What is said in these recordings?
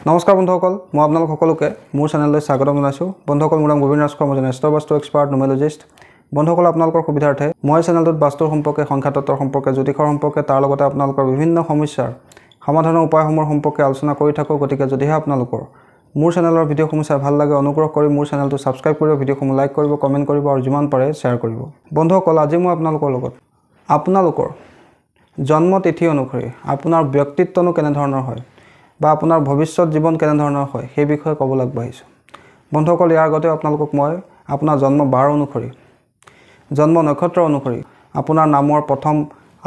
নমস্কাৰ বন্ধুসকল, মই আপোনালোক সকলোকে মোৰ চেনেললৈ স্বাগতম জনাইছোঁ। বন্ধুসকল, মোৰ নাম গোবিন্দ ৰাজখোৱা, মই এষ্ট্ৰ'বাস্তু এক্সপাৰ্ট নিউমেৰলজিষ্ট। বন্ধুসকল, আপোনালোকৰ সুবিধাৰ্থে মই চেনেলটোত বাস্তুৰ সম্পৰ্কে, সংখ্যাতত্বৰ সম্পৰ্কে, জ্যোতিষৰ সম্পৰ্কে, তাৰ লগতে আপোনালোকৰ বিভিন্ন সমস্যাৰ সমাধানৰ উপায়সমূহৰ সম্পৰ্কে আলোচনা কৰি থাকোঁ। গতিকে যদিহে আপোনালোকৰ মোৰ চেনেলৰ ভিডিঅ'সমূহ চাই ভাল লাগে, অনুগ্ৰহ কৰি মোৰ চেনেলটো ছাবস্ক্ৰাইব কৰিব, ভিডিঅ'সমূহ লাইক কৰিব, কমেণ্ট কৰিব আৰু যিমান পাৰে শ্বেয়াৰ কৰিব। বন্ধুসকল, আজি মই আপোনালোকৰ লগত আপোনালোকৰ জন্ম তিথি অনুসৰি আপোনাৰ ব্যক্তিত্বনো কেনেধৰণৰ হয় বা আপোনাৰ ভৱিষ্যত জীৱন কেনেধৰণৰ হয় সেই বিষয়ে ক'বলৈ আগবাঢ়িছোঁ। বন্ধুসকল, ইয়াৰ আগতে আপোনালোকক মই আপোনাৰ জন্ম বাৰ অনুসৰি, জন্ম নক্ষত্ৰ অনুসৰি আপোনাৰ নামৰ প্ৰথম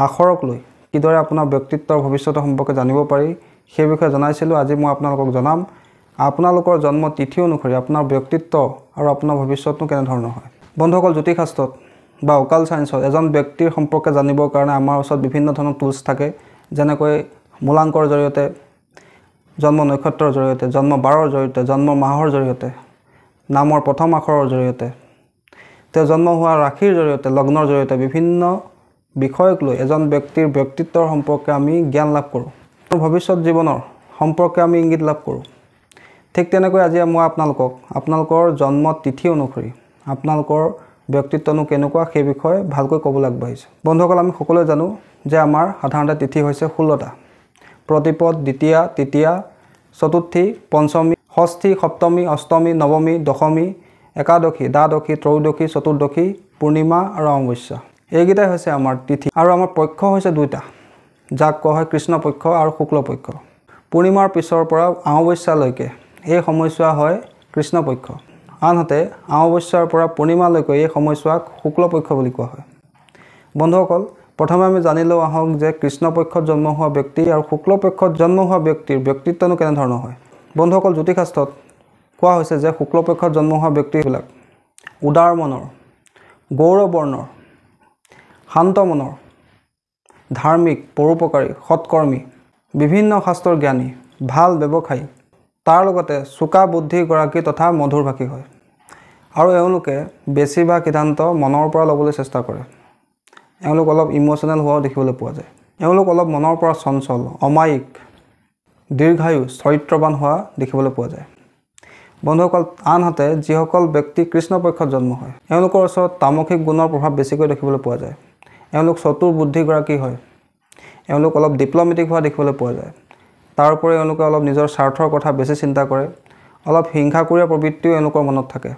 আখৰক লৈ কিদৰে আপোনাৰ ব্যক্তিত্বৰ ভৱিষ্যতৰ সম্পৰ্কে জানিব পাৰি সেই বিষয়ে জনাইছিলোঁ। আজি মই আপোনালোকক জনাম আপোনালোকৰ জন্ম তিথি অনুসৰি আপোনাৰ ব্যক্তিত্ব আৰু আপোনাৰ ভৱিষ্যতনো কেনেধৰণৰ হয়। বন্ধুসকল, জ্যোতিষশাস্ত্ৰত বা অকাল চায়েন্সত এজন ব্যক্তিৰ সম্পৰ্কে জানিবৰ কাৰণে আমাৰ ওচৰত বিভিন্ন ধৰণৰ টুলছ থাকে, যেনেকৈ মূলাংকৰ জৰিয়তে, জন্ম নক্ষত্ৰৰ জৰিয়তে, জন্ম বাৰৰ জৰিয়তে, জন্ম মাহৰ জৰিয়তে, নামৰ প্ৰথম আখৰৰ জৰিয়তে, তেওঁ জন্ম হোৱা ৰাশিৰ জৰিয়তে, লগ্নৰ জৰিয়তে বিভিন্ন বিষয়ক লৈ এজন ব্যক্তিৰ ব্যক্তিত্বৰ সম্পৰ্কে আমি জ্ঞান লাভ কৰোঁ। ভৱিষ্যত জীৱনৰ সম্পৰ্কে আমি ইংগিত লাভ কৰোঁ। ঠিক তেনেকৈ আজি মই আপোনালোকৰ জন্ম তিথি অনুসৰি আপোনালোকৰ ব্যক্তিত্বনো কেনেকুৱা সেই বিষয়ে ভালকৈ ক'বলৈ আগবাঢ়িছোঁ। বন্ধুসকল, আমি সকলোৱে জানো যে আমাৰ সাধাৰণতে তিথি হৈছে 16টা। প্ৰতিপদ, দ্বিতীয়া, তৃতীয়া, চতুৰ্থী, পঞ্চমী, ষষ্ঠী, সপ্তমী, অষ্টমী, নৱমী, দশমী, একাদশী, দ্বাদশী, ত্ৰয়োদশী, চতুৰ্দশী, পূৰ্ণিমা আৰু অমাৱস্যা। এইকেইটাই হৈছে আমাৰ তিথি। আৰু আমাৰ পক্ষ হৈছে দুটা, যাক কোৱা হয় কৃষ্ণপক্ষ আৰু শুক্লপক্ষ। পূৰ্ণিমাৰ পিছৰ পৰা অমাৱস্যালৈকে এই সময়ছোৱা হয় কৃষ্ণপক্ষ, আনহাতে অমাৱস্যাৰ পৰা পূৰ্ণিমালৈকে এই সময়ছোৱাক শুক্লপক্ষ বুলি কোৱা হয়। বন্ধুসকল, প্ৰথমে আমি জানি লওঁ আহক যে কৃষ্ণপক্ষত জন্ম হোৱা ব্যক্তি আৰু শুক্লপক্ষত জন্ম হোৱা ব্যক্তিৰ ব্যক্তিত্বনো কেনেধৰণৰ হয়। বন্ধুসকল, জ্যোতিষশাস্ত্ৰত কোৱা হৈছে যে শুক্লপক্ষত জন্ম হোৱা ব্যক্তিবিলাক উদাৰ মনৰ, গৌৰৱ বৰ্ণৰ, শান্ত মনৰ, ধাৰ্মিক, পৰোপকাৰী, সৎকৰ্মী, বিভিন্ন শাস্ত্ৰৰ জ্ঞানী, ভাল ব্যৱসায়ী, তাৰ লগতে চোকা বুদ্ধিগৰাকী তথা মধুৰভাষী হয়। আৰু এওঁলোকে বেছিভাগ সিদ্ধান্ত মনৰ পৰা ল'বলৈ চেষ্টা কৰে। এওঁলোক অলপ ইম'চনেল হোৱাও দেখিবলৈ পোৱা যায়। এওঁলোক অলপ মনৰ পৰা চঞ্চল, অমায়িক, দীৰ্ঘায়ু, চৰিত্ৰৱান হোৱা দেখিবলৈ পোৱা যায়। বন্ধুসকল, আনহাতে যিসকল ব্যক্তি কৃষ্ণপক্ষত জন্ম হয় এওঁলোকৰ ওচৰত তামসিক গুণৰ প্ৰভাৱ বেছিকৈ দেখিবলৈ পোৱা যায়। এওঁলোক চতুৰ বুদ্ধিগৰাকী হয়। এওঁলোক অলপ ডিপ্ল'মেটিক হোৱা দেখিবলৈ পোৱা যায়। তাৰোপৰি এওঁলোকে অলপ নিজৰ স্বাৰ্থৰ কথা বেছি চিন্তা কৰে। অলপ হিংসাকুৰীয়া প্ৰবৃত্তিও এওঁলোকৰ মনত থাকে।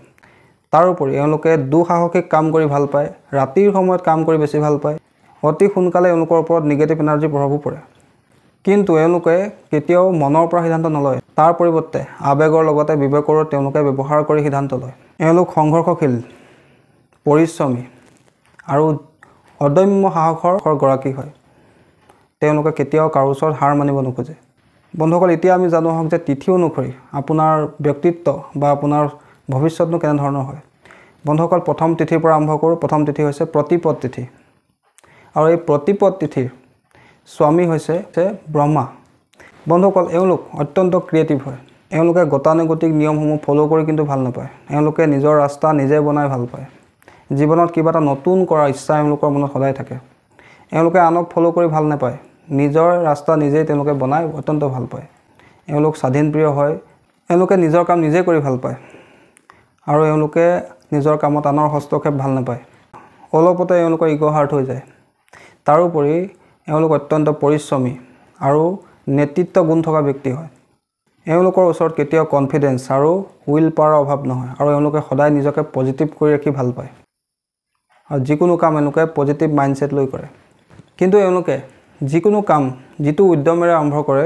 তাৰোপৰি এওঁলোকে দুঃসাহসিক কাম কৰি ভাল পায়, ৰাতিৰ সময়ত কাম কৰি বেছি ভাল পায়। অতি সোনকালে এওঁলোকৰ ওপৰত নিগেটিভ এনাৰ্জিৰ প্ৰভাৱো পৰে। কিন্তু এওঁলোকে কেতিয়াও মনৰ পৰা সিদ্ধান্ত নলয়। তাৰ পৰিৱৰ্তে আৱেগৰ লগতে বিবেকৰো তেওঁলোকে ব্যৱহাৰ কৰি সিদ্ধান্ত লয়। এওঁলোক সংঘৰ্ষশীল, পৰিশ্ৰমী আৰু অদম্য সাহসৰ গৰাকী হয়। তেওঁলোকে কেতিয়াও কাৰো ওচৰত হাৰ মানিব নোখোজে। বন্ধুসকল, এতিয়া আমি জানো আহক যে তিথি অনুসৰি আপোনাৰ ব্যক্তিত্ব বা আপোনাৰ ভৱিষ্যতনো কেনেধৰণৰ হয়। বন্ধুসকল, প্ৰথম তিথিৰ পৰা আৰম্ভ কৰোঁ। প্ৰথম তিথি হৈছে প্ৰতিপদ তিথি। আৰু এই প্ৰতিপদ তিথিৰ স্বামী হৈছে ব্ৰহ্মা। বন্ধুসকল, এওঁলোক অত্যন্ত ক্ৰিয়েটিভ হয়। এওঁলোকে গতানুগতিক নিয়মসমূহ ফ'ল' কৰি কিন্তু ভাল নাপায়। এওঁলোকে নিজৰ ৰাস্তা নিজে বনাই ভাল পায়। জীৱনত কিবা এটা নতুন কৰাৰ ইচ্ছা এওঁলোকৰ মনত সদায় থাকে। এওঁলোকে আনক ফ'ল' কৰি ভাল নাপায়। নিজৰ ৰাস্তা নিজেই তেওঁলোকে বনাই অত্যন্ত ভাল পায়। এওঁলোক স্বাধীনপ্ৰিয় হয়। এওঁলোকে নিজৰ কাম নিজে কৰি ভাল পায় আৰু এওঁলোকে নিজৰ কামত আনৰ হস্তক্ষেপ ভাল নাপায়। অলপতে এওঁলোকৰ ইগ' হাৰ্ট হৈ যায়। তাৰোপৰি এওঁলোক অত্যন্ত পৰিশ্ৰমী আৰু নেতৃত্ব গুণ থকা ব্যক্তি হয়। এওঁলোকৰ ওচৰত কেতিয়াও কনফিডেঞ্চ আৰু উইল পাৱাৰৰ অভাৱ নহয় আৰু এওঁলোকে সদায় নিজকে পজিটিভ কৰি ৰাখি ভাল পায় আৰু যিকোনো কাম এওঁলোকে পজিটিভ মাইণ্ডছেট লৈ কৰে। কিন্তু এওঁলোকে যিকোনো কাম যিটো উদ্যমেৰে আৰম্ভ কৰে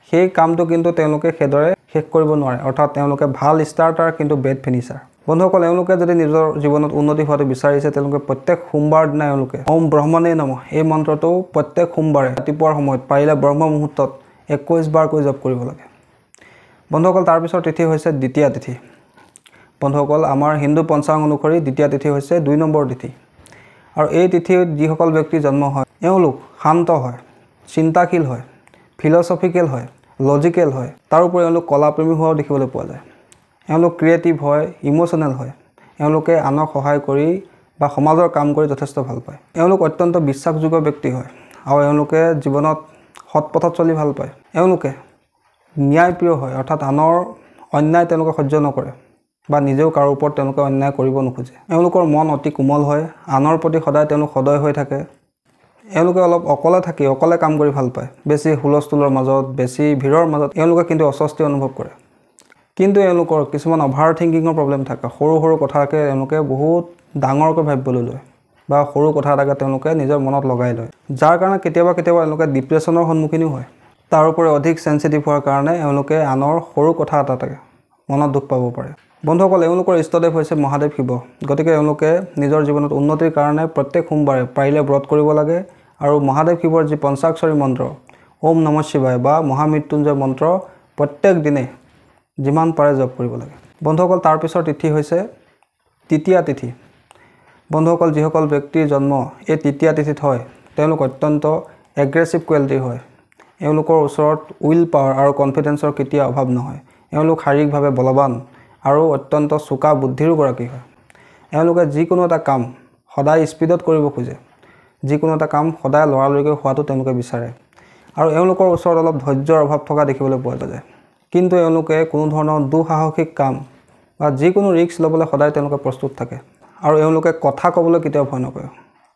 সেই কামটো কিন্তু তেওঁলোকে সেইদৰে শেষ কৰিব নোৱাৰে। অৰ্থাৎ তেওঁলোকে ভাল ষ্টাৰ্টাৰ কিন্তু বেড ফিনিচাৰ। বন্ধুসকল, এওঁলোকে যদি নিজৰ জীৱনত উন্নতি হোৱাটো বিচাৰিছে তেওঁলোকে প্ৰত্যেক সোমবাৰ দিনা এওঁলোকে ওম ব্ৰহ্মণে নমঃ এই মন্ত্ৰটো প্ৰত্যেক সোমবাৰে ৰাতিপুৱাৰ সময়ত পাৰিলে ব্ৰহ্ম মুহূৰ্তত 21 বাৰকৈ জপ কৰিব লাগে। বন্ধুসকল, তাৰপিছৰ তিথি হৈছে দ্বিতীয়া তিথি। বন্ধুসকল, আমাৰ হিন্দু পঞ্চাংগ অনুসৰি দ্বিতীয়া তিথি হৈছে 2 নম্বৰ তিথি। আৰু এই তিথিত যিসকল ব্যক্তি জন্ম হয় এওঁলোক শান্ত হয়, চিন্তাশীল হয়, ফিল'চফিকেল হয়, লজিকেল হয়। তাৰোপৰি এওঁলোক কলাপ্ৰেমী হোৱাও দেখিবলৈ পোৱা যায়। এওঁলোক ক্ৰিয়েটিভ হয়, ইম'চনেল হয়। এওঁলোকে আনক সহায় কৰি বা সমাজৰ কাম কৰি যথেষ্ট ভাল পায়। এওঁলোক অত্যন্ত বিশ্বাসযোগ্য ব্যক্তি হয় আৰু এওঁলোকে জীৱনত সৎ পথত চলি ভাল পায়। এওঁলোকে ন্যায়প্ৰিয় হয়, অৰ্থাৎ আনৰ অন্যায় তেওঁলোকে সহ্য নকৰে বা নিজেও কাৰো ওপৰত তেওঁলোকে অন্যায় কৰিব নোখোজে। এওঁলোকৰ মন অতি কোমল হয়, আনৰ প্ৰতি সদায় তেওঁলোক সদয় হৈ থাকে। এওঁলোকে অলপ অকলে থাকি অকলে কাম কৰি ভাল পায়। বেছি হুলস্থুলৰ মাজত, বেছি ভিৰৰ মাজত এওঁলোকে কিন্তু অস্বস্তি অনুভৱ কৰে। কিন্তু এওঁলোকৰ কিছুমান অভাৰ থিংকিঙৰ প্ৰব্লেম থাকে। সৰু সৰু কথাকে এওঁলোকে বহুত ডাঙৰকৈ ভাবিবলৈ লয় বা সৰু কথা এটাকে তেওঁলোকে নিজৰ মনত লগাই লয়, যাৰ কাৰণে কেতিয়াবা এওঁলোকে ডিপ্ৰেশ্যনৰ সন্মুখীনো হয়। তাৰোপৰি অধিক চেঞ্চিটিভ হোৱাৰ কাৰণে এওঁলোকে আনৰ সৰু কথা এটাতে মনত দুখ পাব পাৰে। বন্ধুসকল, এওঁলোকৰ ইষ্টদেৱ হৈছে মহাদেৱ শিৱ। গতিকে এওঁলোকে নিজৰ জীৱনত উন্নতিৰ কাৰণে প্ৰত্যেক সোমবাৰে পাৰিলে ব্ৰত কৰিব লাগে আৰু মহাদেৱ শিৱৰ যি পঞ্চাক্ষৰী মন্ত্ৰ ওম নমঃ শিৱায় বা মহামৃত্যুঞ্জয় মন্ত্ৰ প্ৰত্যেক দিনে যিমান পাৰে জপ কৰিব লাগে। বন্ধুসকল, তাৰপিছৰ তিথি হৈছে তৃতীয়া তিথি। বন্ধুসকল, যিসকল ব্যক্তিৰ জন্ম এই তৃতীয়া তিথিত হয় তেওঁলোক অত্যন্ত এগ্ৰেছিভ কোৱালিটিৰ হয়। এওঁলোকৰ ওচৰত উইল পাৱাৰ আৰু কনফিডেন্সৰ কেতিয়াও অভাৱ নহয়। এওঁলোক শাৰীৰিকভাৱে বলৱান আৰু অত্যন্ত চোকা বুদ্ধিৰো গৰাকী হয়। এওঁলোকে যিকোনো এটা কাম সদায় স্পীডত কৰিব খোজে, যিকোনো এটা কাম সদায় লৰালৰিকৈ হোৱাটো তেওঁলোকে বিচাৰে আৰু এওঁলোকৰ ওচৰত অলপ ধৈৰ্যৰ অভাৱ থকা দেখিবলৈ পোৱা যায়। কিন্তু এওঁলোকে কোনো ধৰণৰ দুঃসাহসিক কাম বা যিকোনো ৰিস্ক ল'বলৈ সদায় তেওঁলোকে প্ৰস্তুত থাকে আৰু এওঁলোকে কথা ক'বলৈ কেতিয়াও ভয় নকৰে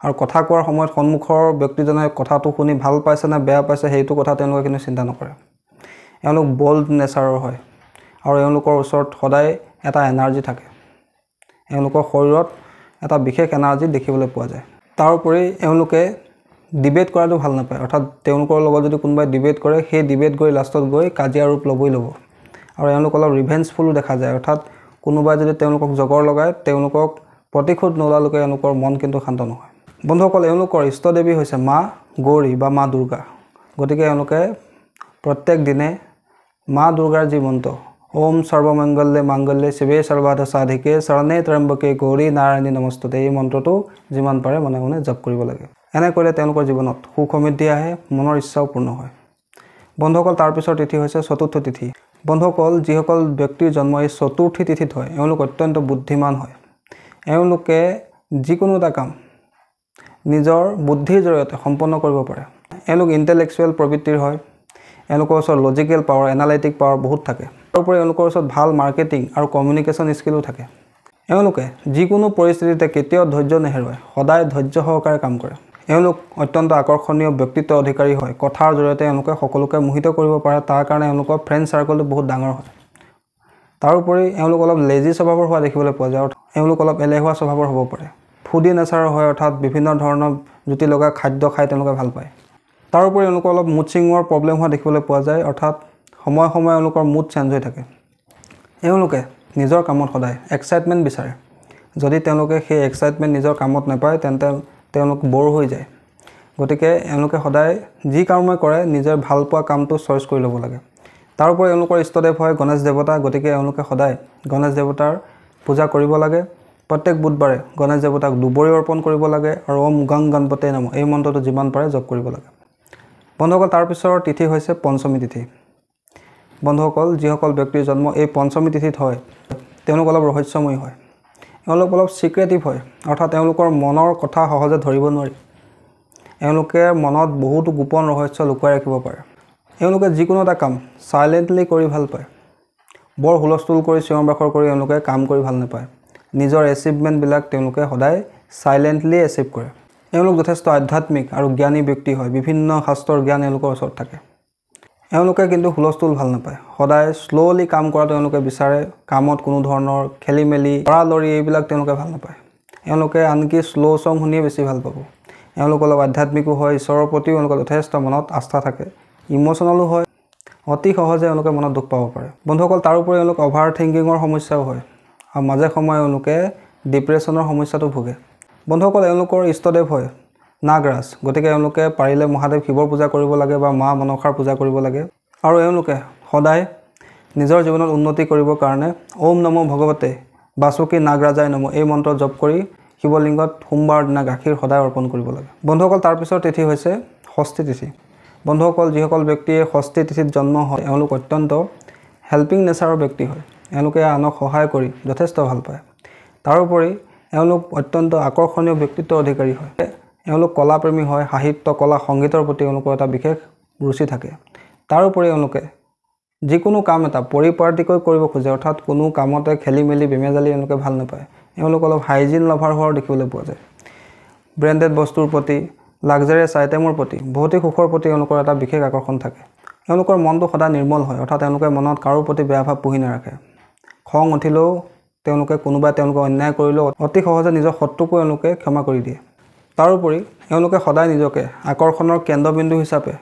আৰু কথা কোৱাৰ সময়ত সন্মুখৰ ব্যক্তিজনে কথাটো শুনি ভাল পাইছে নে বেয়া পাইছে সেইটো কথা তেওঁলোকে কিন্তু চিন্তা নকৰে। এওঁলোক বল্ড নেচাৰৰ হয় আৰু এওঁলোকৰ ওচৰত সদায় এটা এনাৰ্জি থাকে। এওঁলোকৰ শৰীৰত এটা বিশেষ এনাৰ্জি দেখিবলৈ পোৱা যায়। তাৰোপৰি এওঁলোকে ডিবেট কৰাটো ভাল নাপায়, অৰ্থাৎ তেওঁলোকৰ লগত যদি কোনোবাই ডিবেট কৰে সেই ডিবেট গৈ লাষ্টত গৈ কাজিয়া ৰূপ ল'বই ল'ব আৰু এওঁলোক অলপ ৰিভেঞ্জফুলো দেখা যায়, অৰ্থাৎ কোনোবাই যদি তেওঁলোকক জগৰ লগায় তেওঁলোকক প্ৰতিশোধ নোলোৱালৈকে এওঁলোকৰ মন কিন্তু শান্ত নহয়। বন্ধুসকল, এওঁলোকৰ ইষ্টদেৱী হৈছে মা গৌৰী বা মা দুৰ্গা। গতিকে এওঁলোকে প্ৰত্যেক দিনে মা দুৰ্গাৰ যি মন্ত্ৰ ওম সৰ্বমংগলে মাংগল্যে শিৱে সৰ্বাৰ্থ সাধিকে শৰণে ত্ৰম্বকে গৌৰী নাৰায়ণী নমস্তুতে এই মন্ত্ৰটো যিমান পাৰে মনে মনে জপ কৰিব লাগে। এনে কৰিলে তেওঁলোকৰ জীৱনত সুখ সমৃদ্ধি আহে, মনৰ ইচ্ছাও পূৰ্ণ হয়। বন্ধুসকল, তাৰপিছৰ তিথি হৈছে চতুৰ্থ তিথি। বন্ধুসকল, যিসকল ব্যক্তিৰ জন্ম এই চতুৰ্থী তিথিত হয় এওঁলোক অত্যন্ত বুদ্ধিমান হয়। এওঁলোকে যিকোনো এটা কাম নিজৰ বুদ্ধিৰ জৰিয়তে সম্পন্ন কৰিব পাৰে। এওঁলোক ইণ্টেলেকচুৱেল প্ৰবৃত্তিৰ হয়। এওঁলোকৰ ওচৰত লজিকেল পাৱাৰ, এনালাইটিক পাৱাৰ বহুত থাকে। তাৰোপৰি এওঁলোকৰ ওচৰত ভাল মাৰ্কেটিং আৰু কমিউনিকেশ্যন স্কিলো থাকে। এওঁলোকে যিকোনো পৰিস্থিতিতে কেতিয়াও ধৈৰ্য নেহেৰুৱায়, সদায় ধৈৰ্য সহকাৰে কাম কৰে। এওঁলোক অত্যন্ত আকৰ্ষণীয় ব্যক্তিত্ব অধিকাৰী হয়। কথাৰ জৰিয়তে এওঁলোকে সকলোকে মোহিত কৰিব পাৰে, তাৰ কাৰণে এওঁলোকৰ ফ্ৰেণ্ড চাৰ্কলটো বহুত ডাঙৰ হয়। তাৰোপৰি এওঁলোক অলপ লেজি স্বভাৱৰ হোৱা দেখিবলৈ পোৱা যায়। এওঁলোক অলপ এলেহুৱা স্বভাৱৰ হ'ব পাৰে। ফুডি নেচাৰৰ হয়, অৰ্থাৎ বিভিন্ন ধৰণৰ জুতি লগা খাদ্য খাই তেওঁলোকে ভাল পায়। তাৰোপৰি এওঁলোকৰ অলপ মুড ছুইঙৰ প্ৰব্লেম হোৱা দেখিবলৈ পোৱা যায়, অৰ্থাৎ সময়ে সময়ে এওঁলোকৰ মুড চেঞ্জ হৈ থাকে। এওঁলোকে নিজৰ কামত সদায় এক্সাইটমেণ্ট বিচাৰে। যদি তেওঁলোকে সেই এক্সাইটমেণ্ট নিজৰ কামত নাপায় তেন্তে তেওঁলোক বৰ হৈ যায়। গতিকে এওঁলোকে সদায় যি কামেই কৰে নিজৰ ভাল পোৱা কামটো চইচ কৰি ল'ব লাগে। তাৰোপৰি এওঁলোকৰ ইষ্টদেৱ হয় গণেশ দেৱতা। গতিকে এওঁলোকে সদায় গণেশ দেৱতাৰ পূজা কৰিব লাগে। প্ৰত্যেক বুধবাৰে গণেশ দেৱতাক দুবৰি অৰ্পণ কৰিব লাগে আৰু ওম গং গণপতে নমঃ এই মন্ত্ৰটো যিমান পাৰে জপ কৰিব লাগে। বন্ধুসকল, তাৰপিছৰ তিথি হৈছে পঞ্চমী তিথি। বন্ধুসকল, যিসকল ব্যক্তিৰ জন্ম এই পঞ্চমী তিথিত হয় তেওঁলোক অলপ ৰহস্যময়ী হয়। এওঁলোক অলপ ছিক্ৰেটিভ হয়, অৰ্থাৎ এওঁলোকৰ মনৰ কথা সহজে ধৰিব নোৱাৰি। এওঁলোকে মনত বহুতো গোপন ৰহস্য লুকুৱাই ৰাখিব পাৰে। এওঁলোকে যিকোনো এটা কাম চাইলেণ্টলি কৰি ভাল পায়। বৰ হুলস্থুল কৰি চিঞৰ বাখৰ কৰি এওঁলোকে কাম কৰি ভাল নাপায়। নিজৰ এচিভমেণ্টবিলাক তেওঁলোকে সদায় চাইলেণ্টলি এচিভ কৰে। এওঁলোক যথেষ্ট আধ্যাত্মিক আৰু জ্ঞানী ব্যক্তি হয়। বিভিন্ন শাস্ত্ৰৰ জ্ঞান এওঁলোকৰ ওচৰত থাকে। এওঁলোকে কিন্তু হুলস্থুল ভাল নাপায়। সদায় শ্ল'লি কাম কৰাটো এওঁলোকে বিচাৰে। কামত কোনো ধৰণৰ খেলি মেলি লৰালৰি এইবিলাক তেওঁলোকে ভাল নাপায়। এওঁলোকে আনকি শ্ল' ছং শুনিয়ে বেছি ভাল পাব। এওঁলোক অলপ আধ্যাত্মিকো হয়, ঈশ্বৰৰ প্ৰতিও এওঁলোকৰ যথেষ্ট মনত আস্থা থাকে। ইম'চনেলো হয়, অতি সহজে এওঁলোকে মনত দুখ পাব পাৰে। বন্ধুসকল, তাৰোপৰি এওঁলোক অভাৰ থিংকিঙৰ সমস্যাও হয় আৰু মাজে সময়ে এওঁলোকে ডিপ্ৰেশ্যনৰ সমস্যাটো ভোগে। বন্ধুসকল, এওঁলোকৰ ইষ্টদেৱ হয় নাগৰাজ। গতিকে এওঁলোকে পাৰিলে মহাদেৱ শিৱৰ পূজা কৰিব লাগে বা মা মনসাৰ পূজা কৰিব লাগে আৰু এওঁলোকে সদায় নিজৰ জীৱনত উন্নতি কৰিবৰ কাৰণে ওম নমঃ ভগৱতে বাসুকী নাগৰাজাই নমঃ এই মন্ত্ৰ জপ কৰি শিৱলিংগত সোমবাৰ দিনা গাখীৰ সদায় অৰ্পণ কৰিব লাগে। বন্ধুসকল, তাৰপিছৰ তিথি হৈছে ষষ্ঠী তিথি। বন্ধুসকল, যিসকল ব্যক্তিয়ে ষষ্ঠী তিথিত জন্ম হয় এওঁলোক অত্যন্ত হেল্পিং নেচাৰৰ ব্যক্তি হয়। এওঁলোকে আনক সহায় কৰি যথেষ্ট ভাল পায়। তাৰোপৰি এওঁলোক অত্যন্ত আকৰ্ষণীয় ব্যক্তিত্বৰ অধিকাৰী হয়। এওঁলোক কলাপ্ৰেমী হয়। সাহিত্য, কলা, সংগীতৰ প্ৰতি এওঁলোকৰ এটা বিশেষ ৰুচি থাকে। তাৰোপৰি এওঁলোকে যিকোনো কাম এটা পৰিপাটিকৈ কৰিব খোজে, অৰ্থাৎ কোনো কামতে খেলি মেলি বেমেজালি এওঁলোকে ভাল নাপায়। এওঁলোক অলপ হাইজিন লাভাৰ হোৱাও দেখিবলৈ পোৱা যায়। ব্ৰেণ্ডেড বস্তুৰ প্ৰতি, লাক্সাৰিয়াছ আইটেমৰ প্ৰতি, ভৌতিক সুখৰ প্ৰতি এওঁলোকৰ এটা বিশেষ আকৰ্ষণ থাকে। এওঁলোকৰ মনটো সদায় নিৰ্মল হয়, অৰ্থাৎ তেওঁলোকে মনত কাৰো প্ৰতি বেয়া ভাৱ পুহি নাৰাখে। খং উঠিলেও তেওঁলোকে কোনোবাই তেওঁলোকে অন্যায় কৰিলেও অতি সহজে নিজৰ শত্ৰুকো এওঁলোকে ক্ষমা কৰি দিয়ে। তাৰোপৰি এওঁলোকে সদায় নিজকে আকৰ্ষণৰ কেন্দ্ৰবিন্দু হিচাপে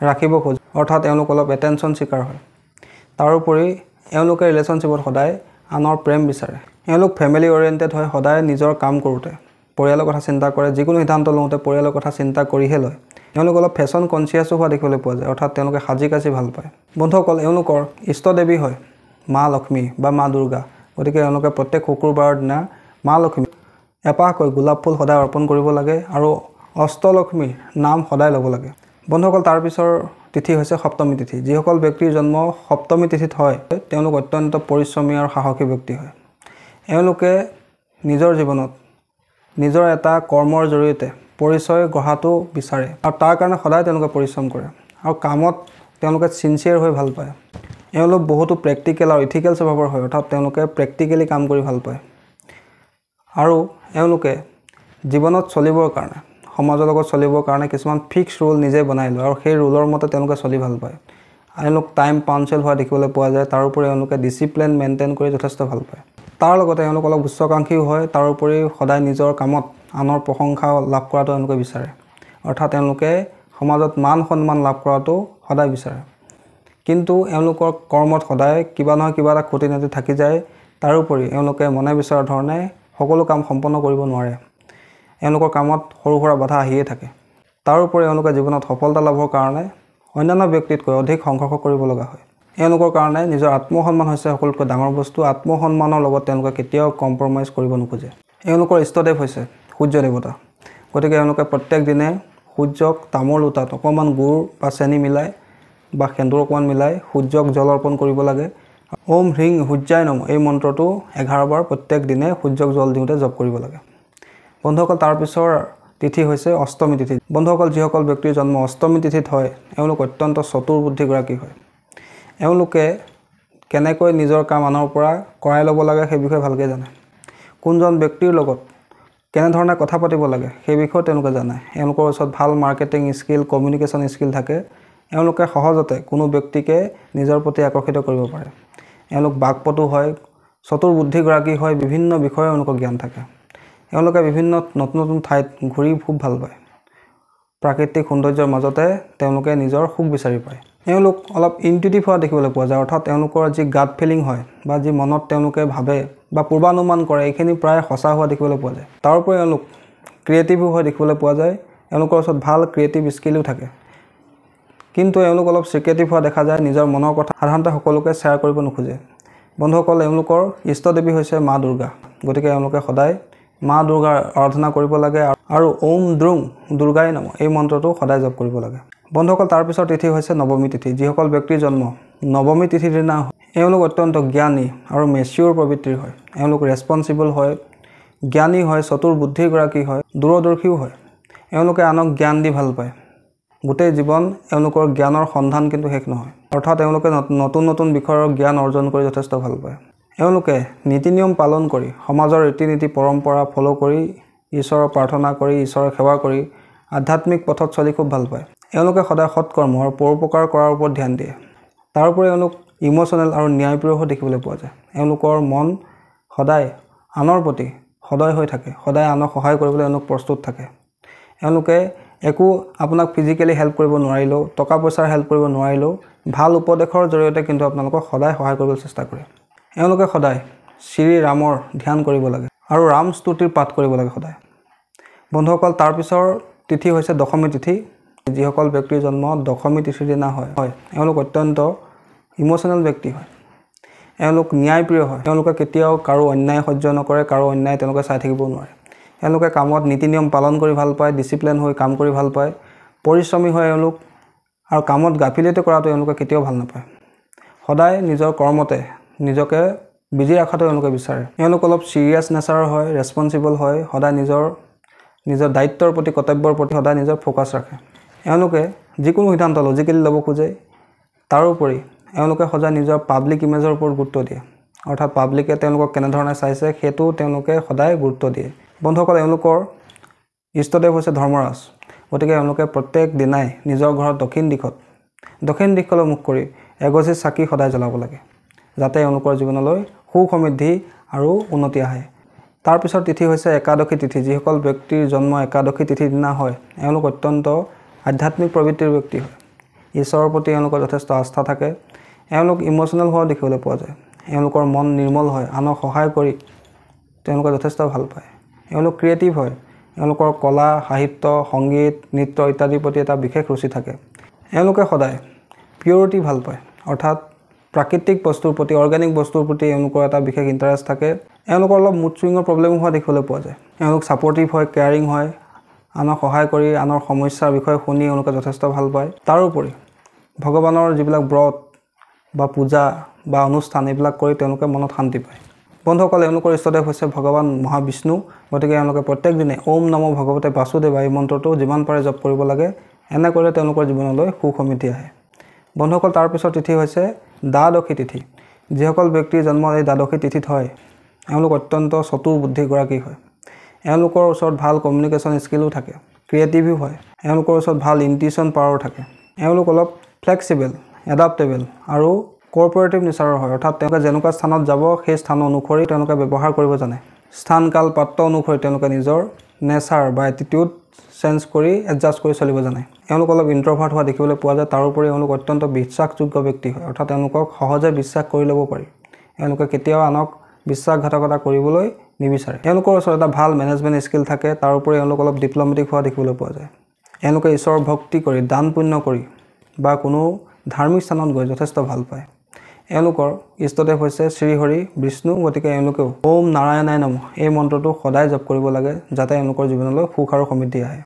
ৰাখিব খোজে, অৰ্থাৎ এওঁলোক অলপ এটেনশ্যন চিকাৰ হয়। তাৰোপৰি এওঁলোকে ৰিলেশ্যনশ্বিপত সদায় আনৰ প্ৰেম বিচাৰে। এওঁলোক ফেমিলি অৰিয়েণ্টেড হয়, সদায় নিজৰ কাম কৰোঁতে পৰিয়ালৰ কথা চিন্তা কৰে, যিকোনো সিদ্ধান্ত লওঁতে পৰিয়ালৰ কথা চিন্তা কৰিহে লয়। এওঁলোক অলপ ফেশ্বন কনচিয়াছো হোৱা দেখিবলৈ পোৱা যায়, অৰ্থাৎ তেওঁলোকে সাজি কাচি ভাল পায়। বন্ধুসকল, এওঁলোকৰ ইষ্টদেৱী হয় মা লক্ষ্মী বা মা দুৰ্গা। গতিকে এওঁলোকে প্ৰত্যেক শুক্ৰবাৰৰ দিনা মা লক্ষ্মী এপাহকৈ গোলাপ ফুল সদায় অৰ্পণ কৰিব লাগে আৰু অষ্টলক্ষ্মীৰ নাম সদায় ল'ব লাগে। বন্ধুসকল, তাৰপিছৰ তিথি হৈছে সপ্তমী তিথি। যিসকল ব্যক্তিৰ জন্ম সপ্তমী তিথিত হয় তেওঁলোক অত্যন্ত পৰিশ্ৰমী আৰু সাহসী ব্যক্তি হয়। এওঁলোকে নিজৰ জীৱনত নিজৰ এটা কৰ্মৰ জৰিয়তে পৰিচয় গঢ়াটো বিচাৰে আৰু তাৰ কাৰণে সদায় তেওঁলোকে পৰিশ্ৰম কৰে আৰু কামত তেওঁলোকে ছিনচিয়াৰ হৈ ভাল পায়। এওঁলোক বহুতো প্ৰেক্টিকেল আৰু ইথিকেল স্বভাৱৰ হয়, অৰ্থাৎ তেওঁলোকে প্ৰেক্টিকেলি কাম কৰি ভাল পায় আৰু এওঁলোকে জীৱনত চলিবৰ কাৰণে, সমাজৰ লগত চলিবৰ কাৰণে কিছুমান ফিক্স ৰুল নিজে বনাই লয় আৰু সেই ৰুলৰ মতে তেওঁলোকে চলি ভাল পায়। এওঁলোক টাইম পাঞ্চুৱেল হোৱা দেখিবলৈ পোৱা যায়। তাৰোপৰি এওঁলোকে ডিচিপ্লিন মেইনটেইন কৰি যথেষ্ট ভাল পায়। তাৰ লগতে এওঁলোক অলপ উচ্চাকাংক্ষীও হয়। তাৰোপৰি সদায় নিজৰ কামত আনৰ প্ৰশংসা লাভ কৰাটো এওঁলোকে বিচাৰে, অৰ্থাৎ এওঁলোকে সমাজত মান সন্মান লাভ কৰাটো সদায় বিচাৰে। কিন্তু এওঁলোকৰ কৰ্মত সদায় কিবা নহয় কিবা এটা খুঁটি নাটি থাকি যায়। তাৰোপৰি এওঁলোকে মনে বিচৰা ধৰণে সকলো কাম সম্পন্ন কৰিব নোৱাৰে। এওঁলোকৰ কামত সৰু সুৰা বাধা আহিয়ে থাকে। তাৰোপৰি এওঁলোকে জীৱনত সফলতা লাভৰ কাৰণে অন্যান্য ব্যক্তিতকৈ অধিক সংঘৰ্ষ কৰিব লগা হয়। এওঁলোকৰ কাৰণে নিজৰ আত্মসন্মান হৈছে সকলোতকৈ ডাঙৰ বস্তু। আত্মসন্মানৰ লগত তেওঁলোকে কেতিয়াও কম্প্ৰমাইজ কৰিব নোখোজে। এওঁলোকৰ ইষ্টদেৱ হৈছে সূৰ্য দেৱতা। গতিকে এওঁলোকে প্ৰত্যেক দিনে সূৰ্যক তামোল লোটাত অকণমান গুড় বা চেনি মিলাই বা সেন্দুৰ অকণমান মিলাই সূৰ্যক জল অৰ্পণ কৰিব লাগে। ওম হ্ৰিং সূৰ্যায় নমঃ এই মন্ত্ৰটো 11 বাৰ প্ৰত্যেক দিনে সূৰ্যক জল দিওঁতে জপ কৰিব লাগে। বন্ধুসকল, তাৰপিছৰ তিথি হৈছে অষ্টমী তিথি। বন্ধুসকল, যিসকল ব্যক্তিৰ জন্ম অষ্টমী তিথিত হয় এওঁলোক অত্যন্ত চতুৰ বুদ্ধিগৰাকী হয়। এওঁলোকে কেনেকৈ নিজৰ কাম আনৰ পৰা কৰাই ল'ব লাগে সেই বিষয়ে ভালকৈ জানে। কোনজন ব্যক্তিৰ লগত কেনেধৰণে কথা পাতিব লাগে সেই বিষয়ে তেওঁলোকে জানে। এওঁলোকৰ ওচৰত ভাল মাৰ্কেটিং স্কিল, কমিউনিকেশ্যন স্কিল থাকে। এওঁলোকে সহজতে কোনো ব্যক্তিকে নিজৰ প্ৰতি আকৰ্ষিত কৰিব পাৰে। এওঁলোক বাকপটু হয়, চতুৰ বুদ্ধিগৰাকী হয়, বিভিন্ন বিষয়ে এওঁলোকৰ জ্ঞান থাকে। এওঁলোকে বিভিন্ন নতুন নতুন ঠাইত ঘূৰি খুব ভাল পায়। প্ৰাকৃতিক সৌন্দৰ্যৰ মাজতে তেওঁলোকে নিজৰ সুখ বিচাৰি পায়। এওঁলোক অলপ ইনটিউটিভ হোৱা দেখিবলৈ পোৱা যায়, অৰ্থাৎ তেওঁলোকৰ যি গাট ফিলিং হয় বা যি মনত তেওঁলোকে ভাবে বা পূৰ্বানুমান কৰে এইখিনি প্ৰায় সঁচা হোৱা দেখিবলৈ পোৱা যায়। তাৰোপৰি এওঁলোক ক্ৰিয়েটিভো হোৱা দেখিবলৈ পোৱা যায়। এওঁলোকৰ ওচৰত ভাল ক্ৰিয়েটিভ স্কিলো থাকে। কিন্তু এওঁলোক অলপ চিক্ৰেটিভ হোৱা দেখা যায়। নিজৰ মনৰ কথা সাধাৰণতে সকলোকে শ্বেয়াৰ কৰিব নোখোজে। বন্ধুসকল, এওঁলোকৰ ইষ্টদেৱী হৈছে মা দুৰ্গা। গতিকে এওঁলোকে সদায় মা দুৰ্গাৰ আৰাধনা কৰিব লাগে আৰু ওম দ্ৰুং দুৰ্গাই নমঃ এই মন্ত্ৰটো সদায় জপ কৰিব লাগে। বন্ধুসকল, তাৰপিছৰ তিথি হৈছে নৱমী তিথি। যিসকল ব্যক্তিৰ জন্ম নৱমী তিথিৰ দিনা হয় এওঁলোক অত্যন্ত জ্ঞানী আৰু মেচিয়ৰ প্ৰবৃত্তিৰ হয়। এওঁলোক ৰেছপনচিবল হয়, জ্ঞানী হয়, চতুৰ বুদ্ধিগৰাকী হয়, দূৰদৰ্শীও হয়। এওঁলোকে আনক জ্ঞান দি ভাল পায়। গোটেই জীৱন এওঁলোকৰ জ্ঞানৰ সন্ধান কিন্তু শেষ নহয়, অৰ্থাৎ এওঁলোকে নতুন নতুন বিষয়ৰ জ্ঞান অৰ্জন কৰি যথেষ্ট ভাল পায়। এওঁলোকে নীতি নিয়ম পালন কৰি, সমাজৰ ৰীতি নীতি পৰম্পৰা ফ'ল' কৰি, ঈশ্বৰৰ প্ৰাৰ্থনা কৰি, ঈশ্বৰৰ সেৱা কৰি আধ্যাত্মিক পথত চলি খুব ভাল পায়। এওঁলোকে সদায় সৎকৰ্ম আৰু পৰোপকাৰ কৰাৰ ওপৰত ধ্যান দিয়ে। তাৰোপৰি এওঁলোক ইম'চনেল আৰু ন্যায়প্ৰিয়ও দেখিবলৈ পোৱা যায়। এওঁলোকৰ মন সদায় আনৰ প্ৰতি সদয় হৈ থাকে। সদায় আনক সহায় কৰিবলৈ এওঁলোক প্ৰস্তুত থাকে। এওঁলোকে একো আপোনাক ফিজিকেলি হেল্প কৰিব নোৱাৰিলেও, টকা পইচাৰ হেল্প কৰিব নোৱাৰিলেও ভাল উপদেশৰ জৰিয়তে কিন্তু আপোনালোকক সদায় সহায় কৰিবলৈ চেষ্টা কৰে। এওঁলোকে সদায় শ্ৰী ৰামৰ ধ্যান কৰিব লাগে আৰু ৰাম স্তুতিৰ পাঠ কৰিব লাগে সদায়। বন্ধুসকল, তাৰপিছৰ তিথি হৈছে দশমী তিথি। যিসকল ব্যক্তিৰ জন্ম দশমী তিথিৰ দিনা হয় এওঁলোক অত্যন্ত ইম'চনেল ব্যক্তি হয়। এওঁলোক ন্যায়প্ৰিয় হয়। তেওঁলোকে কেতিয়াও কাৰো অন্যায় সহ্য নকৰে, কাৰো অন্যায় তেওঁলোকে চাই থাকিব নোৱাৰে। এওঁলোকে কামত নীতি নিয়ম পালন কৰি ভাল পায়, ডিচিপ্লিন হৈ কাম কৰি ভাল পায়, পৰিশ্ৰমী হয় এওঁলোক আৰু কামত গাফিলতি কৰাটো এওঁলোকে কেতিয়াও ভাল নাপায়। সদায় নিজৰ কৰ্মতে নিজকে বিজি ৰখাটো এওঁলোকে বিচাৰে। এওঁলোক অলপ চিৰিয়াছ নেচাৰৰ হয়, ৰেছপনচিবল হয়, সদায় নিজৰ দায়িত্বৰ প্ৰতি, কৰ্তব্যৰ প্ৰতি সদায় নিজৰ ফ'কাছ ৰাখে। এওঁলোকে যিকোনো সিদ্ধান্ত লজিকেলি ল'ব খোজে। তাৰোপৰি এওঁলোকে সদায় নিজৰ পাব্লিক ইমেজৰ ওপৰত গুৰুত্ব দিয়ে অৰ্থাৎ পাব্লিকে তেওঁলোকক কেনেধৰণে চাইছে সেইটো তেওঁলোকে সদায় গুৰুত্ব দিয়ে বন্ধুসকল এওঁলোকৰ ইষ্টদেৱ হৈছে ধৰ্মৰাজ গতিকে এওঁলোকে প্ৰত্যেক দিনাই নিজৰ ঘৰত দক্ষিণ দিশলৈ মুখ কৰি এগছি চাকি সদায় জ্বলাব লাগে যাতে এওঁলোকৰ জীৱনলৈ সুখ সমৃদ্ধি আৰু উন্নতি আহে তাৰ পিছত তিথি হৈছে একাদশী তিথি যিসকল ব্যক্তিৰ জন্ম একাদশী তিথিৰ দিনা হয় এওঁলোক অত্যন্ত আধ্যাত্মিক প্ৰবৃত্তিৰ ব্যক্তি হয় ঈশ্বৰৰ প্ৰতি এওঁলোকৰ যথেষ্ট আস্থা থাকে এওঁলোক ইমোচনেল হোৱা দেখিবলৈ পোৱা যায় এওঁলোকৰ মন নিৰ্মল হয় আনক সহায় কৰি তেওঁলোকে যথেষ্ট ভাল পায় এওঁলোক ক্ৰিয়েটিভ হয় এওঁলোকৰ কলা সাহিত্য সংগীত নৃত্য ইত্যাদিৰ প্ৰতি এটা বিশেষ ৰুচি থাকে এওঁলোকে সদায় পিউৰিটি ভাল পায় অৰ্থাৎ প্ৰাকৃতিক বস্তুৰ প্ৰতি অৰ্গেনিক বস্তুৰ প্ৰতি এওঁলোকৰ এটা বিশেষ ইণ্টাৰেষ্ট থাকে এওঁলোকৰ অলপ মুড চুইঙৰ প্ৰব্লেম হোৱা দেখিবলৈ পোৱা যায় এওঁলোক ছাপৰ্টিভ হয় কেয়াৰিং হয় আনক সহায় কৰি আনৰ সমস্যাৰ বিষয়ে শুনি এওঁলোকে যথেষ্ট ভাল পায় তাৰোপৰি ভগৱানৰ যিবিলাক ব্ৰত বা পূজা বা অনুষ্ঠান এইবিলাক কৰি তেওঁলোকে মনত শান্তি পায় বন্ধুসকল এওঁলোকৰ ইষ্টদেৱ হৈছে ভগৱান মহাবিষ্ণু গতিকে এওঁলোকে প্ৰত্যেক দিনে ওম নমো ভগৱতে বাসুদেৱায় এই মন্ত্ৰটো যিমান পাৰে জপ কৰিব লাগে এনে কৰিলে তেওঁলোকৰ জীৱনলৈ সুখ সমৃদ্ধি আহে বন্ধুসকল তাৰ পিছত তিথি হৈছে দ্বাদশী তিথি যিসকল ব্যক্তিৰ জন্ম এই দ্বাদশী তিথিত হয় এওঁলোক অত্যন্ত চতুৰ বুদ্ধিগৰাকী হয় এওঁলোকৰ ওচৰত ভাল কমিউনিকেশ্যন স্কিলো থাকে ক্ৰিয়েটিভো হয় এওঁলোকৰ ওচৰত ভাল ইনটিউশ্যন পাৱাৰ থাকে এওঁলোক অলপ ফ্লেক্সিবল এডাপ্টেবল আৰু কোঅপাৰেটিভ নেচাৰৰ হয় অৰ্থাৎ তেওঁলোকে যেনেকুৱা স্থানত যাব সেই স্থান অনুসৰি তেওঁলোকে ব্যৱহাৰ কৰিব জানে স্থান কাল পাত্ৰ অনুসৰি তেওঁলোকে নিজৰ নেচাৰ বা এটিটিউড চেঞ্জ কৰি এডজাষ্ট কৰি চলিব জানে এওঁলোক অলপ ইন্ট্ৰভাৰ্ট হোৱা দেখিবলৈ পোৱা যায় তাৰোপৰি এওঁলোক অত্যন্ত বিশ্বাসযোগ্য ব্যক্তি হয় অৰ্থাৎ তেওঁলোকক সহজে বিশ্বাস কৰি ল'ব পাৰি এওঁলোকে কেতিয়াও আনক বিশ্বাসঘাতকতা কৰিবলৈ নিবিচাৰে এওঁলোকৰ ওচৰত এটা ভাল মেনেজমেণ্ট স্কিল থাকে তাৰোপৰি এওঁলোক অলপ ডিপ্ল'মেটিক হোৱা দেখিবলৈ পোৱা যায় এওঁলোকে ঈশ্বৰৰ ভক্তি কৰি দান পুণ্য কৰি বা কোনো ধাৰ্মিক স্থানত গৈ যথেষ্ট ভাল পায় এওঁলোকৰ ইষ্টদেৱ হৈছে শ্ৰীহৰি বিষ্ণু গতিকে এওঁলোকেও ওম নাৰায়ণায় নমঃ এই মন্ত্ৰটো সদায় জপ কৰিব লাগে যাতে এওঁলোকৰ জীৱনলৈ সুখ আৰু সমৃদ্ধি আহে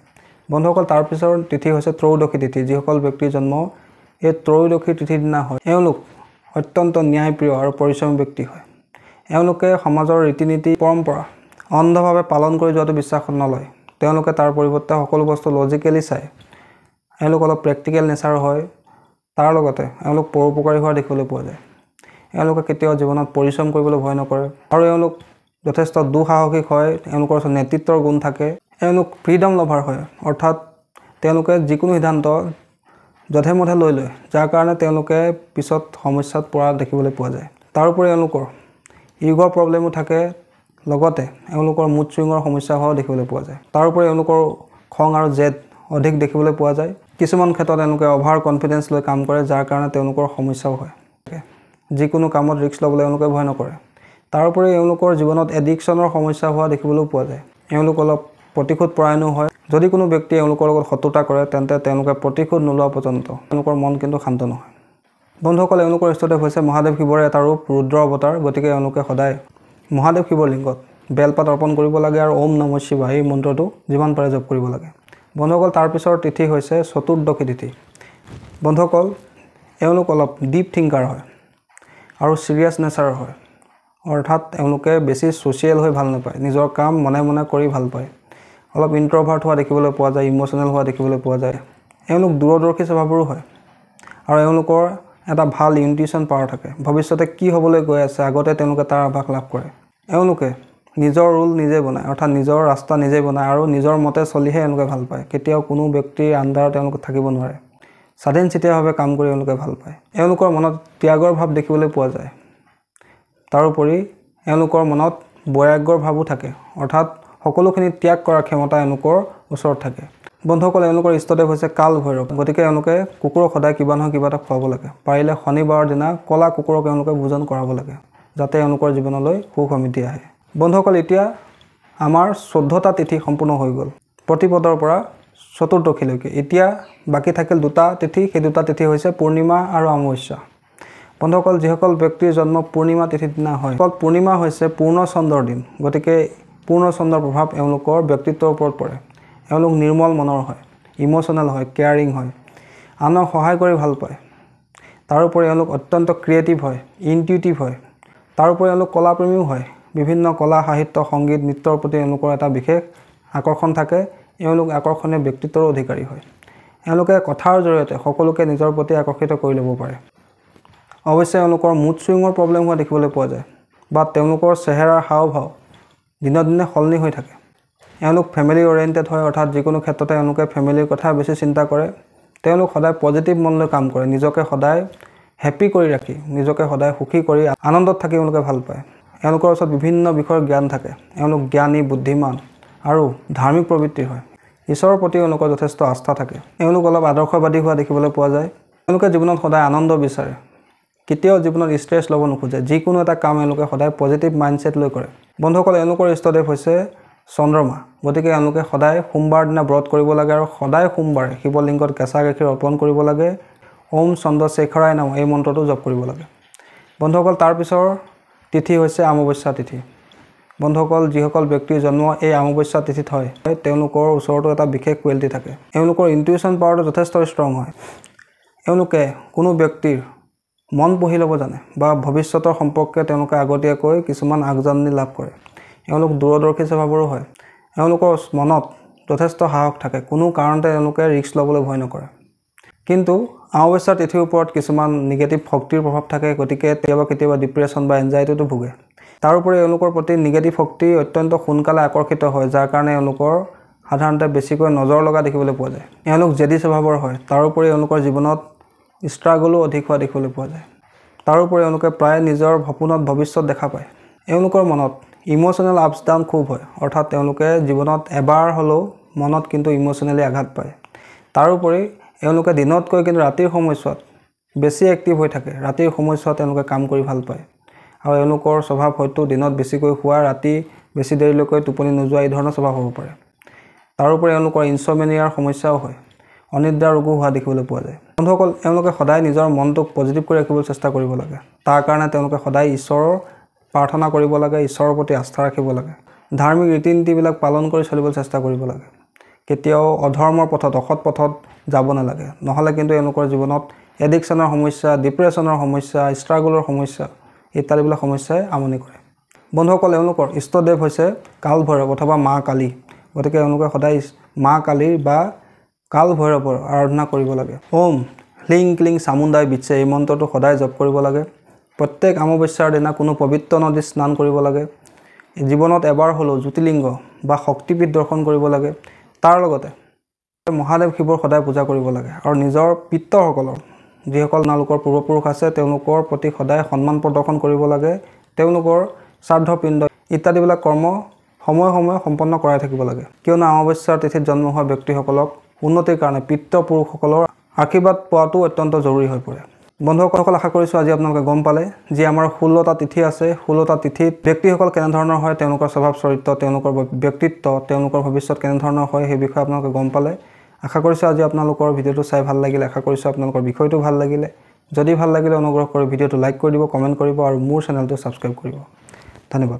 বন্ধুসকল তাৰ পিছৰ তিথি হৈছে ত্ৰয়োদশী তিথি যিসকল ব্যক্তিৰ জন্ম এই ত্ৰয়োদশী তিথিৰ দিনা হয় এওঁলোক অত্যন্ত ন্যায়প্ৰিয় আৰু পৰিশ্ৰমী ব্যক্তি হয় এওঁলোকে সমাজৰ ৰীতি নীতি পৰম্পৰা অন্ধভাৱে পালন কৰি যোৱাটো বিশ্বাসত নলয় তেওঁলোকে তাৰ পৰিৱৰ্তে সকলো বস্তু লজিকেলি চায় এওঁলোক অলপ প্ৰেক্টিকেল নেচাৰ হয় তাৰ লগতে এওঁলোক পৰোপকাৰী হোৱা দেখিবলৈ পোৱা যায় এওঁলোকে কেতিয়াও জীৱনত পৰিশ্ৰম কৰিবলৈ ভয় নকৰে আৰু এওঁলোক যথেষ্ট দুঃসাহসিক হয় এওঁলোকৰ ওচৰত নেতৃত্বৰ গুণ থাকে এওঁলোক ফ্ৰীডম লভাৰ হয় অৰ্থাৎ তেওঁলোকে যিকোনো সিদ্ধান্ত যধে মধে লৈ লয় যাৰ কাৰণে তেওঁলোকে পিছত সমস্যাত পৰা দেখিবলৈ পোৱা যায় তাৰোপৰি এওঁলোকৰ ইগ'ৰ প্ৰব্লেমো থাকে লগতে এওঁলোকৰ মুড চুইঙৰ সমস্যা হোৱাও দেখিবলৈ পোৱা যায় তাৰোপৰি এওঁলোকৰ খং আৰু জেদ অধিক দেখিবলৈ পোৱা যায় কিছুমান ক্ষেত্ৰত এওঁলোকে অভাৰ কনফিডেন্স লৈ কাম কৰে যাৰ কাৰণে তেওঁলোকৰ সমস্যাও হয় যিকোনো কামত ৰিস্ক ল'বলৈ এওঁলোকে ভয় নকৰে তাৰোপৰি এওঁলোকৰ জীৱনত এডিকশ্যনৰ সমস্যা হোৱা দেখিবলৈ পোৱা যায় এওঁলোক অলপ প্ৰতিশোধ পৰায়ণো হয় যদি কোনো ব্যক্তি এওঁলোকৰ লগত শত্ৰুতা কৰে তেন্তে তেওঁলোকে প্ৰতিশোধ নোলোৱা পৰ্যন্ত তেওঁলোকৰ মন কিন্তু শান্ত নহয় বন্ধুসকল এওঁলোকৰ ইষ্টদেৱ হৈছে মহাদেৱ শিৱৰ এটা ৰূপ ৰুদ্ৰ অৱতাৰ গতিকে এওঁলোকে সদায় মহাদেৱ শিৱৰ লিংগত বেলপাত অৰ্পণ কৰিব লাগে আৰু ওম নমঃ শিৱায় এই মন্ত্ৰটো যিমান পাৰে জপ কৰিব লাগে বন্ধুসকল তাৰ পিছৰ তিথি হৈছে চতুৰ্দশী তিথি বন্ধুসকল এওঁলোক অলপ ডিপ থিংকাৰ হয় আৰু চিৰিয়াছ নেচাৰৰ হয় অৰ্থাৎ এওঁলোকে বেছি ছ'চিয়েল হৈ ভাল নাপায় নিজৰ কাম মনে মনে কৰি ভাল পায় অলপ ইন্ট্ৰভাৰ্ট হোৱা দেখিবলৈ পোৱা যায় ইমোচনেল হোৱা দেখিবলৈ পোৱা যায় এওঁলোক দূৰদৰ্শী স্বভাৱৰো হয় আৰু এওঁলোকৰ এটা ভাল ইনটিউশ্যন পাৱাৰ থাকে ভৱিষ্যতে কি হ'বলৈ গৈ আছে আগতে তেওঁলোকে তাৰ আভাস লাভ কৰে এওঁলোকে নিজৰ ৰুল নিজে বনায় অৰ্থাৎ নিজৰ ৰাস্তা নিজে বনায় আৰু নিজৰ মতে চলিহে এওঁলোকে ভাল পায় কেতিয়াও কোনো ব্যক্তিৰ আণ্ডাৰত তেওঁলোকে থাকিব নোৱাৰে স্বাধীন চিতীয়াভাৱে কাম কৰি এওঁলোকে ভাল পায় এওঁলোকৰ মনত ত্যাগৰ ভাৱ দেখিবলৈ পোৱা যায় তাৰোপৰি এওঁলোকৰ মনত বৈৰাগ্যৰ ভাৱো থাকে অৰ্থাৎ সকলোখিনি ত্যাগ কৰাৰ ক্ষমতা এওঁলোকৰ ওচৰত থাকে বন্ধুসকল এওঁলোকৰ ইষ্টদেৱ হৈছে কাল ভৈৰৱ গতিকে এওঁলোকে কুকুৰক সদায় কিবা নহয় কিবা এটা খুৱাব লাগে পাৰিলে শনিবাৰৰ দিনা ক'লা কুকুৰক এওঁলোকে ভোজন কৰাব লাগে যাতে এওঁলোকৰ জীৱনলৈ সুখ সমৃদ্ধি আহে বন্ধুসকল এতিয়া আমাৰ 14টা তিথি সম্পূৰ্ণ হৈ গ'ল প্ৰতিপদৰ পৰা চতুৰ্দশীলৈকে এতিয়া বাকী থাকিল দুটা তিথি সেই দুটা তিথি হৈছে পূৰ্ণিমা আৰু অমাৱস্যা বন্ধুসকল যিসকল ব্যক্তিৰ জন্ম পূৰ্ণিমা তিথিৰ দিনা হয় পূৰ্ণিমা হৈছে পূৰ্ণ চন্দ্ৰৰ দিন গতিকে পূৰ্ণ চন্দ্ৰৰ প্ৰভাৱ এওঁলোকৰ ব্যক্তিত্বৰ ওপৰত পৰে এওঁলোক নিৰ্মল মনৰ হয় ইমোচনেল হয় কেয়াৰিং হয় আনক সহায় কৰি ভাল পায় তাৰোপৰি এওঁলোক অত্যন্ত ক্ৰিয়েটিভ হয় ইনটিউটিভ হয় তাৰোপৰি এওঁলোক কলাপ্ৰেমীও হয় বিভিন্ন কলা সাহিত্য সংগীত নৃত্যৰ প্ৰতি এওঁলোকৰ এটা বিশেষ আকৰ্ষণ থাকে এওঁলোক আকৰ্ষণীয় ব্যক্তিত্বৰ অধিকাৰী হয় এওঁলোকে কথাৰ জৰিয়তে সকলোকে নিজৰ প্ৰতি আকৰ্ষিত কৰি ল'ব পাৰে অৱশ্যে এওঁলোকৰ মুড ছুইঙৰ প্ৰব্লেম হোৱা দেখিবলৈ পোৱা যায় বা তেওঁলোকৰ চেহেৰাৰ হাওভাও দিনক দিনে সলনি হৈ থাকে। এওঁলোক ফেমিলি অৰিয়েণ্টেড হয়, অৰ্থাৎ যিকোনো ক্ষেত্ৰতে এওঁলোকে ফেমিলিৰ কথা বেছি চিন্তা কৰে। তেওঁলোক সদায় পজিটিভ মন লৈ কাম কৰে, নিজকে সদায় হেপি কৰি ৰাখি, নিজকে সদায় সুখী কৰি আনন্দত থাকি এওঁলোকে ভাল পায়। এওঁলোকৰ ওচৰত বিভিন্ন বিষয়ৰ জ্ঞান থাকে। এওঁলোক জ্ঞানী, বুদ্ধিমান আৰু ধাৰ্মিক প্ৰবৃত্তিৰ হয়। ঈশ্বৰৰ প্ৰতি এওঁলোকৰ যথেষ্ট আস্থা থাকে। এওঁলোক অলপ আদৰ্শবাদী হোৱা দেখিবলৈ পোৱা যায়। এওঁলোকে জীৱনত সদায় আনন্দ বিচাৰে, কেতিয়াও জীৱনত ষ্ট্ৰেছ ল'ব নোখোজে। যিকোনো এটা কাম এওঁলোকে সদায় পজিটিভ মাইণ্ডছেট লৈ কৰে। বন্ধুসকল, এওঁলোকৰ ইষ্টদেৱ হৈছে চন্দ্ৰমা। গতিকে এওঁলোকে সদায় সোমবাৰ দিনা ব্ৰত কৰিব লাগে আৰু সদায় সোমবাৰে শিৱলিংগত কেঁচা গাখীৰ অৰ্পণ কৰিব লাগে। ওম চন্দ্ৰশেখৰাই নাম এই মন্ত্ৰটো জপ কৰিব লাগে। বন্ধুসকল, তাৰপিছৰ তিথি হৈছে অমাৱস্যা তিথি। বন্ধুসকল, যিসকল ব্যক্তিৰ জন্ম এই অমাৱস্যা তিথিত হয়, তেওঁলোকৰ ওচৰতো এটা বিশেষ কোৱালিটি থাকে। এওঁলোকৰ ইনটিউশ্যন পাৱাৰটো যথেষ্ট ষ্ট্ৰং হয়। এওঁলোকে কোনো ব্যক্তিৰ মন পঢ়ি ল'ব জানে বা ভৱিষ্যতৰ সম্পৰ্কে তেওঁলোকে আগতীয়াকৈ কিছুমান আগজাননী লাভ কৰে। এওঁলোক দূৰদৰ্শী স্বভাৱৰো হয়। এওঁলোকৰ মনত যথেষ্ট সাহস থাকে, কোনো কাৰণতে এওঁলোকে ৰিস্ক ল'বলৈ ভয় নকৰে। কিন্তু অমাৱস্যা তিথিৰ ওপৰত কিছুমান নিগেটিভ শক্তিৰ প্ৰভাৱ থাকে, গতিকে কেতিয়াবা ডিপ্ৰেশ্যন বা এনজাইটিটো ভোগে। তাৰোপৰি এওঁলোকৰ প্ৰতি নিগেটিভ শক্তি অত্যন্ত সোনকালে আকৰ্ষিত হয়, যাৰ কাৰণে এওঁলোকৰ সাধাৰণতে বেছিকৈ নজৰ লগা দেখিবলৈ পোৱা যায়। এওঁলোক জেদী স্বভাৱৰ হয়। তাৰোপৰি এওঁলোকৰ জীৱনত ষ্ট্ৰাগলো অধিক হোৱা দেখিবলৈ পোৱা যায়। তাৰোপৰি এওঁলোকে প্ৰায় নিজৰ সপোনত ভৱিষ্যত দেখা পায়। এওঁলোকৰ মনত ইম'চনেল আপছ ডাউন খুব হয়, অৰ্থাৎ তেওঁলোকে জীৱনত এবাৰ হ'লেও মনত কিন্তু ইম'চনেলি আঘাত পায়। তাৰোপৰি এওঁলোকে দিনতকৈ কিন্তু ৰাতিৰ সময়ছোৱাত বেছি এক্টিভ হৈ থাকে। ৰাতিৰ সময়ছোৱাত তেওঁলোকে কাম কৰি ভাল পায় আৰু এওঁলোকৰ স্বভাৱ হয়তো দিনত বেছিকৈ শুৱা, ৰাতি বেছি দেৰিলৈকৈ টোপনি নোযোৱা এই ধৰণৰ স্বভাৱ হ'ব পাৰে। তাৰোপৰি এওঁলোকৰ ইনচ'মেনিয়াৰ সমস্যাও হয়, অনিদ্ৰা ৰোগো হোৱা দেখিবলৈ পোৱা যায়। বন্ধুসকল, এওঁলোকে সদায় নিজৰ মনটোক পজিটিভ কৰি ৰাখিবলৈ চেষ্টা কৰিব লাগে। তাৰ কাৰণে তেওঁলোকে সদায় ঈশ্বৰৰ প্ৰাৰ্থনা কৰিব লাগে, ঈশ্বৰৰ প্ৰতি আস্থা ৰাখিব লাগে। ধাৰ্মিক ৰীতি নীতিবিলাক পালন কৰি চলিবলৈ চেষ্টা কৰিব লাগে। কেতিয়াও অধৰ্মৰ পথত, অসৎ পথত যাব নালাগে, নহ'লে কিন্তু এওঁলোকৰ জীৱনত এডিকশ্যনৰ সমস্যা, ডিপ্ৰেশ্যনৰ সমস্যা, ষ্ট্ৰাগলৰ সমস্যা ইত্যাদিবিলাক সমস্যাই আমনি কৰে। বন্ধুসকল, এওঁলোকৰ ইষ্টদেৱ হৈছে কাল ভৈৰৱ অথবা মা কালী। গতিকে এওঁলোকে সদায় মা কালীৰ বা কাল ভৈৰৱৰ আৰাধনা কৰিব লাগে। ওম হ্লিং ক্লিং চামুণ্ডাই বিছে এই মন্ত্ৰটো সদায় জপ কৰিব লাগে। প্ৰত্যেক অমাৱস্যাৰ দিনা কোনো পবিত্ৰ নদীত স্নান কৰিব লাগে। জীৱনত এবাৰ হ'লেও জ্যোতিলিংগ বা শক্তিপীঠ দৰ্শন কৰিব লাগে। তাৰ লগতে মহাদেৱ শিৱৰ সদায় পূজা কৰিব লাগে আৰু নিজৰ পিতৃসকলৰ যিসকল আপোনালোকৰ পূৰ্বপুৰুষ আছে তেওঁলোকৰ প্ৰতি সদায় সন্মান প্ৰদৰ্শন কৰিব লাগে। তেওঁলোকৰ শ্ৰাদ্ধ পিণ্ড ইত্যাদিবিলাক কৰ্ম সময়ে সময়ে সম্পন্ন কৰাই থাকিব লাগে, কিয়নো অমাৱস্যাৰ তিথিত জন্ম হোৱা ব্যক্তিসকলক উন্নতিৰ কাৰণে পিতৃপুৰুষসকলৰ আশীৰ্বাদ পোৱাটো অত্যন্ত জৰুৰী হৈ পৰে। বন্ধুসকল, আশা কৰিছোঁ আজি আপোনালোকে গম পালে যে আমাৰ 16টা তিথি আছে। 16টা তিথিত ব্যক্তিসকল কেনেধৰণৰ হয়, তেওঁলোকৰ স্বভাৱ চৰিত্ৰ, তেওঁলোকৰ ব্যক্তিত্ব, তেওঁলোকৰ ভৱিষ্যত কেনেধৰণৰ হয় সেই বিষয়ে আপোনালোকে গম পালে। আশা কৰিছোঁ আজি আপোনালোকৰ ভিডিঅ'টো চাই ভাল লাগিলে। আশা কৰিছোঁ আপোনালোকৰ বিষয়টো ভাল লাগিলে। যদি ভাল লাগিলে অনুগ্ৰহ কৰি ভিডিঅ'টো লাইক কৰি দিব, কমেণ্ট কৰিব আৰু মোৰ চেনেলটো ছাবস্ক্ৰাইব কৰিব। ধন্যবাদ।